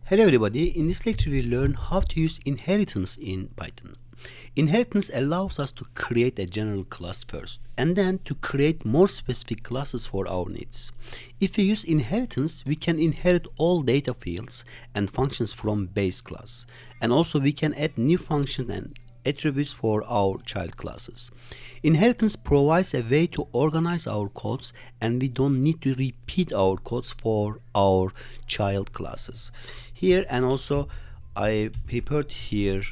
Hello everybody, in this lecture we learn how to use inheritance in Python. Inheritance allows us to create a general class first and then to create more specific classes for our needs. If we use inheritance, we can inherit all data fields and functions from base class, and also we can add new functions and attributes for our child classes. Inheritance provides a way to organize our codes, and we don't need to repeat our codes for our child classes. Here, and also I prepared here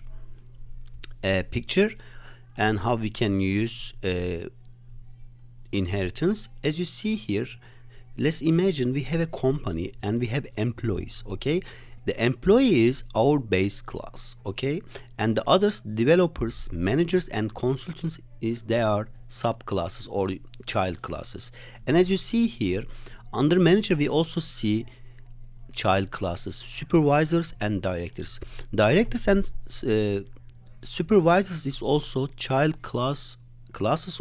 a picture and how we can use inheritance. As you see here, let's imagine we have a company and we have employees. Okay, the employee is our base class, okay, and the others, developers, managers and consultants, is their subclasses or child classes. And as you see here, under manager we also see child classes, supervisors and directors. Directors and supervisors is also child classes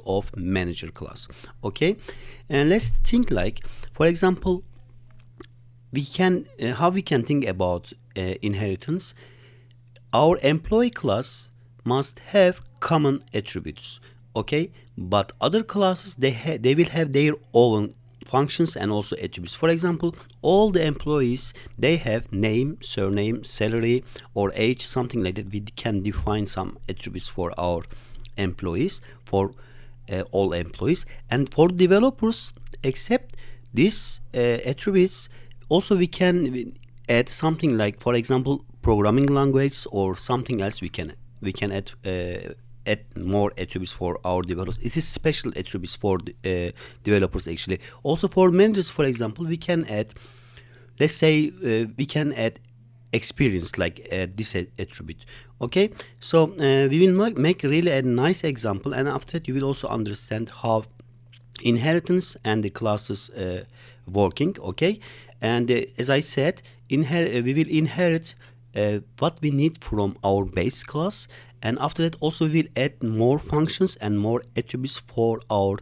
of manager class. Okay, and let's think like, for example, we can how we can think about inheritance. Our employee class must have common attributes, okay, but other classes, they will have their own functions and also attributes. For example, all the employees, they have name, surname, salary or age, something like that. We can define some attributes for our employees, for all employees. And for developers, except these attributes, also we can add something like, for example, programming language or something else. We can add more attributes for our developers. It is special attributes for developers actually. Also for managers, for example, we can add, let's say we can add experience like this attribute. Okay, so we will make really a nice example, and after that you will also understand how inheritance and the classes working. Okay, and as I said, we will inherit what we need from our base class, and after that also we will add more functions and more attributes for our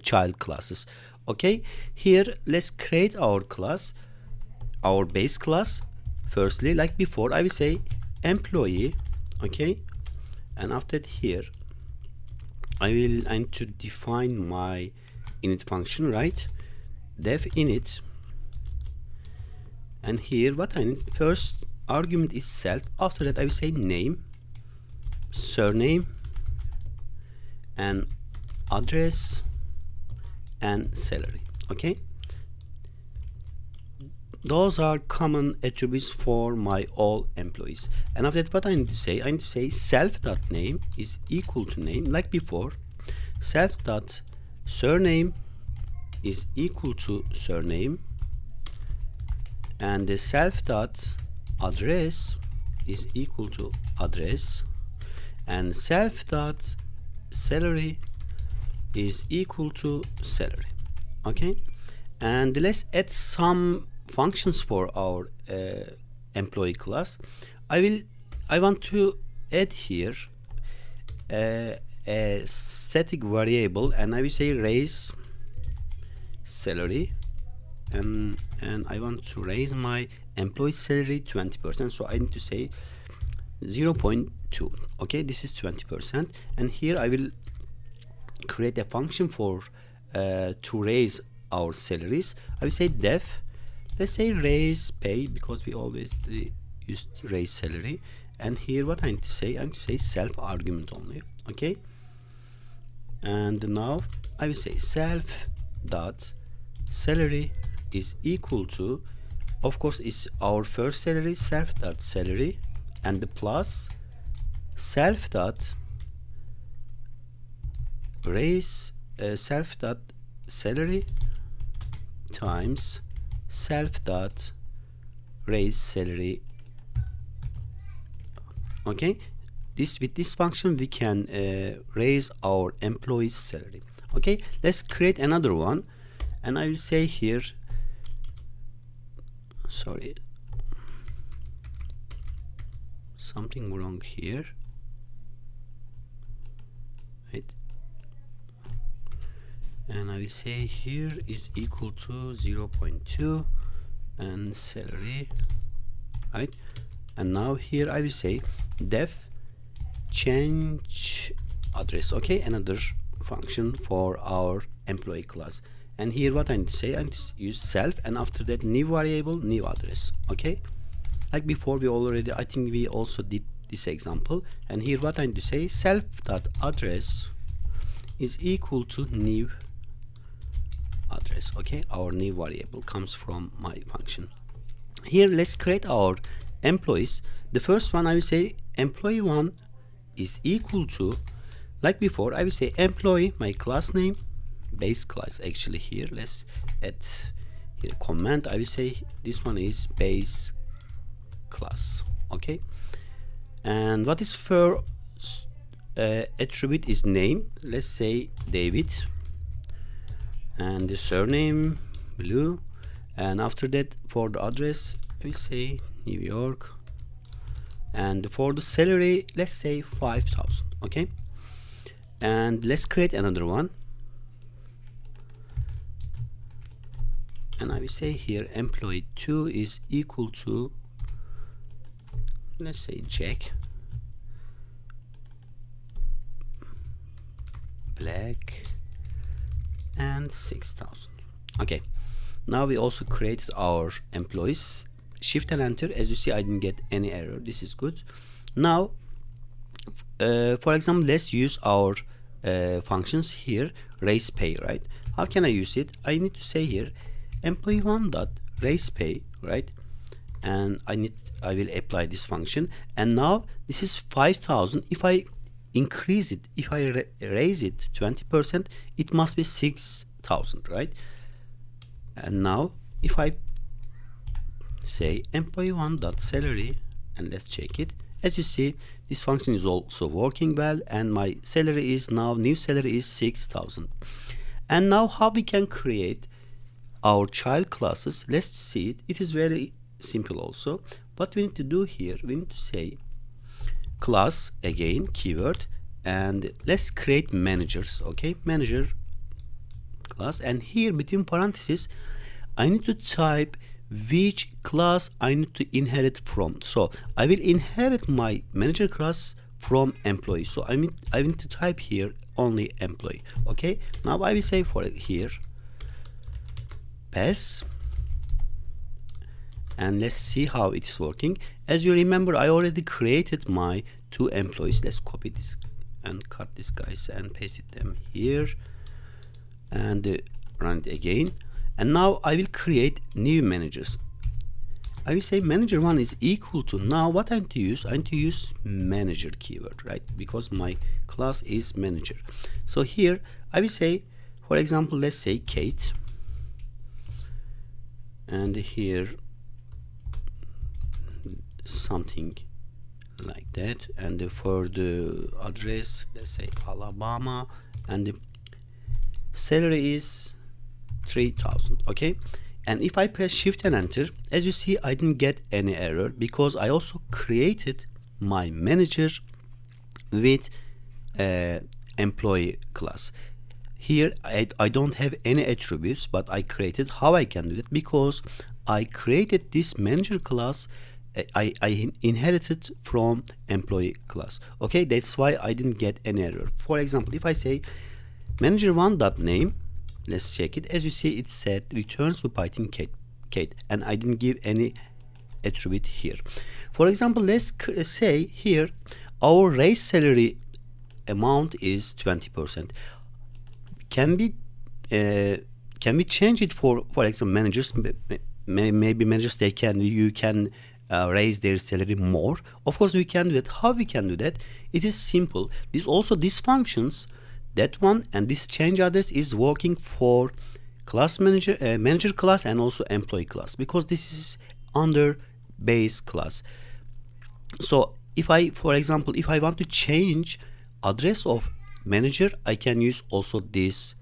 child classes. Okay, here let's create our class, our base class. Firstly, like before, I will say employee. Okay, and after that here I need to define my init function, right? Def init, and here what I need, first argument is self. After that I will say name, surname and address and salary. Okay, those are common attributes for my all employees. And after that, what I need to say, self.name is equal to name, like before. Self.surname is equal to surname, and the self.address is equal to address, and self.salary is equal to salary. Okay, and let's add some functions for our employee class. I want to add here a static variable, and I will say raise salary, and I want to raise my employee salary 20%, so I need to say 0.2. okay, this is 20%, and here I will create a function for to raise our salaries. I will say def, let's say raise pay, because we always use raise salary. And here what I need to say, self argument only. Okay, and now I will say self dot salary is equal to, of course, is our first salary, self dot salary, and the plus self dot raise self dot salary times self dot raise salary. Okay, with this function we can raise our employee's salary. Okay, let's create another one, and I will say here, sorry, something wrong here, right? And I will say here is equal to 0.2 and salary right? And now here I will say def change address. Okay, another function for our employee class. And here what I need to say, I need to use self, and after that new variable, new address. Okay, like before we already, I think we also did this example. And here what I need to say, self dot address is equal to new address. Okay, our new variable comes from my function. Here let's create our employees. The first one I will say employee1 is equal to, like before, I will say employee, my class name, base class. Actually here let's add here a comment. I will say this one is base class. Okay, and what is for attribute is name. Let's say David, and the surname Blue, and after that for the address I will say New York, and for the salary let's say 5,000. Okay, and let's create another one, and I will say here employee 2 is equal to, let's say Jack, black, and 6,000. Okay, now we also created our employees. Shift and enter. As you see, I didn't get any error. This is good. Now for example, let's use our functions here, raise pay, right? How can I use it? I need to say here employee1 dot raise pay, right? And I will apply this function, and now this is 5,000. If I increase it, if I raise it 20%, it must be 6,000, right? And now if I say employee1 dot salary, and let's check it, as you see this function is also working well, and my salary is now, new salary is 6,000. And now how we can create our child classes, let's see it. It is very simple also. What we need to do here, we need to say class, again keyword, and let's create managers. Okay, manager class, and here between parentheses I need to type which class I need to inherit from. So I will inherit my manager class from employee, so I need to type here only employee. Okay, now I will say for here pass, and let's see how it's working. As you remember, I already created my 2 employees. Let's copy this and cut this guys and paste them here, and run it again. And now I will create new managers. I will say manager 1 is equal to, now what I need to use, I need to use manager keyword, right? Because my class is manager. So here I will say, for example, let's say Kate, and here something like that, and for the address let's say Alabama, and the salary is 3,000. Okay, and if I press shift and enter, as you see I didn't get any error because I also created my manager with employee class. Here I don't have any attributes, but I created. How I can do that? Because I created this manager class, I inherited from employee class. Okay, that's why I didn't get any error. For example, if I say manager1 dot name, let's check it. As you see, it said returns to Python Kate, and I didn't give any attribute here. For example, let's say here our raise salary amount is 20%. Can we change it for example managers? Maybe managers, you can raise their salary more. Of course we can do that. How we can do that? It is simple. These functions, that one and this change address is working for class manager, manager class, and also employee class, because this is under base class. So if I, for example, if I want to change address of manager, I can use also this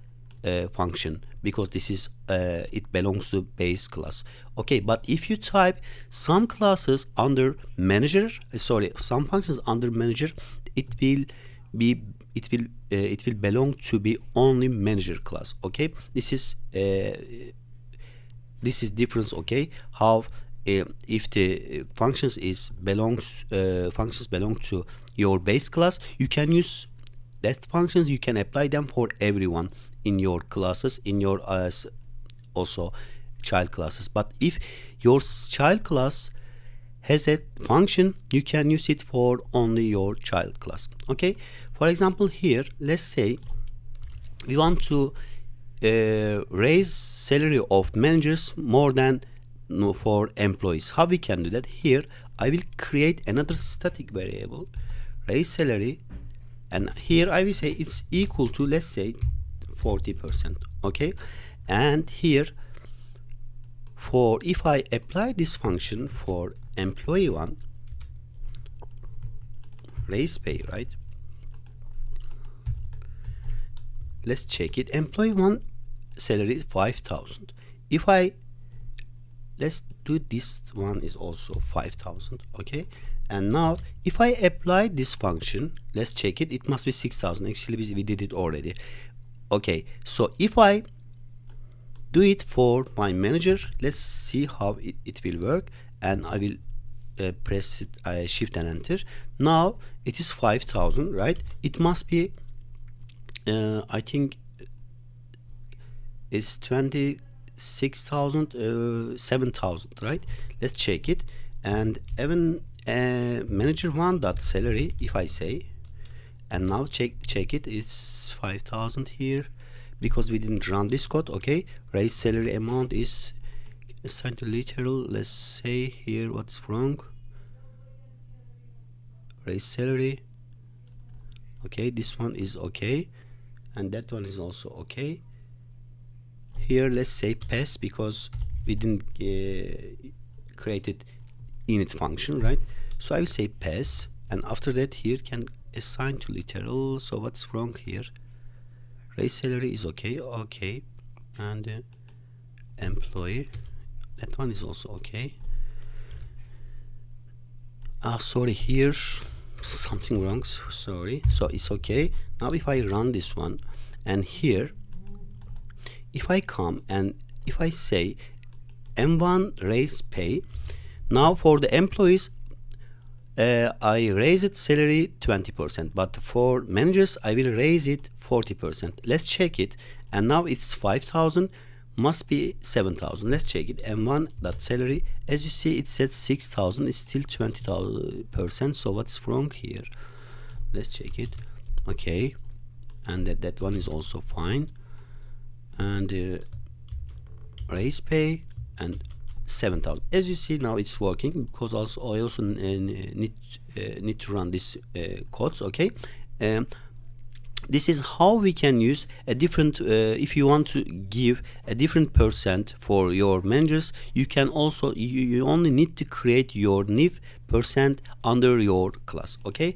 function, because this is it belongs to base class. Okay, but if you type some classes under manager, some functions under manager, it will belong to be only manager class. Okay, this is difference. Okay, how if the functions belong to your base class, you can use that functions. You can apply them for everyone in your classes, in your also child classes. But if your child class has a function, you can use it for only your child class. Okay, for example, here let's say we want to raise salary of managers more than for employees. How we can do that? Here I will create another static variable, raise salary, and here I will say it's equal to, let's say, 40%. Okay, and here for if I apply this function for employee one, raise pay, right? Let's check it. Employee one salary 5,000. If let's do this one is also 5,000. Okay, and now if I apply this function, let's check it. It must be 6,000. Actually, we did it already. Okay, so if I do it for my manager, let's see how it will work. And I will press it, shift and enter. Now it is 5,000, right? It must be I think it's 26,000, 7,000, right? Let's check it. And even manager one dot salary, if I say, and now check it, it's 5,000 here because we didn't run this code. Okay, raise salary amount is assigned to literal. Let's say here what's wrong. Raise salary. Okay, this one is okay, and that one is also okay. Here let's say pass because we didn't create it init function, right? So I will say pass, and after that here can assign to literal. So what's wrong here? Raise salary is okay. Okay, and employee, that one is also okay. Sorry, here something wrong, sorry. So it's okay. Now if I run this one, and here if I come and if I say M1 raise pay, now for the employees I raise it salary 20%, but for managers I will raise it 40%. Let's check it, and now it's 5,000, must be 7,000. Let's check it. M1 dot salary, as you see it said 6,000, it's still 20%. So what's wrong here? Let's check it. Okay, and that one is also fine. And raise pay and 7,000. As you see now it's working, because I also need to run this codes. Okay, this is how we can use a different if you want to give a different percent for your managers, you can also you only need to create your new percent under your class. Okay,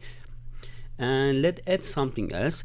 and let's add something else.